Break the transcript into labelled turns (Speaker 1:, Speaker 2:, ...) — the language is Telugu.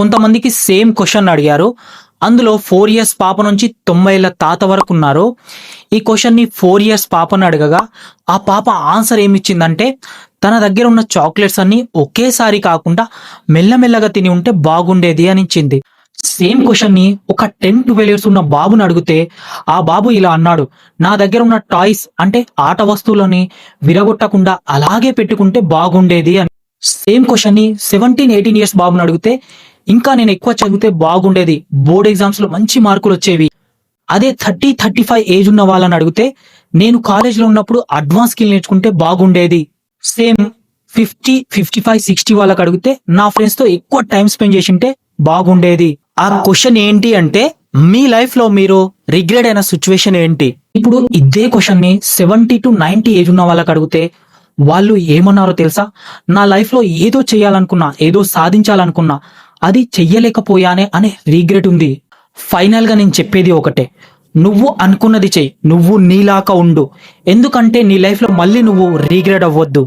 Speaker 1: కొంతమందికి సేమ్ క్వశ్చన్ అడిగారు. అందులో 4 ఇయర్స్ పాప నుంచి 90 ఏళ్ల తాత వరకు ఉన్నారు. ఈ క్వశ్చన్‌ని 4 ఇయర్స్ పాపను అడగగా, ఆ పాప ఆన్సర్ ఏమిచ్చిందంటే, తన దగ్గర ఉన్న చాక్లెట్స్ అన్నీ ఒకేసారి కాకుండా మెల్లమెల్లగా తిని ఉంటే బాగుండేది అని ఇచ్చింది. సేమ్ క్వశ్చన్‌ని ఒక 10, 12 ఇయర్స్ ఉన్న బాబుని అడిగితే, ఆ బాబు ఇలా అన్నాడు, "నా దగ్గర ఉన్న టాయ్స్ అంటే ఆట వస్తువులని విరగొట్టకుండా అలాగే పెట్టుకుంటే బాగుండేది" అని. సేమ్ క్వశ్చన్‌ని 17, 18 ఇయర్స్ బాబుని అడిగితే, "ఇంకా నేను ఎక్కువ చదివితే బాగుండేది. బోర్డ్ ఎగ్జామ్స్‌లో మంచి మార్కులొచ్చేవి." అదే 30, 35 ఏజ్ ఉన్న వాళ్ళని అడిగితే, "నేను కాలేజ్‌లో ఉన్నప్పుడు అడ్వాన్స్ స్కిల్ నేర్చుకుంటే బాగుండేది." సేమ్ 50, 55, 60 వాళ్ళకి అడిగితే, "నా ఫ్రెండ్స్‌తో ఎక్కువ టైమ్ స్పెండ్ చేసుంటే బాగుండేది." ఆ క్వశ్చన్ ఏంటి అంటే, మీ లైఫ్‌లో మీరు రిగ్రెట్ అయిన సిట్యుయేషన్ ఏంటి? ఇప్పుడు ఇదే క్వశ్చన్‌ని 70-90 ఏజ్ ఉన్న వాళ్ళకి అడిగితే, వాళ్ళు ఏమన్నారో తెలుసా? "నా లైఫ్‌లో ఏదో చేయాలనుకున్నా, ఏదో సాధించాలనుకున్నా, అది చెయ్యలేకపోయానే అనే రిగ్రెట్ ఉంది." ఫైనల్‌గా నేను చెప్పేది ఒకటే. నువ్వు అనుకున్నది చెయ్యి. నువ్వు నీలాగా ఉండు. ఎందుకంటే నీ లైఫ్‌లో మళ్ళీ నువ్వు రిగ్రెట్ అవ్వొద్దు.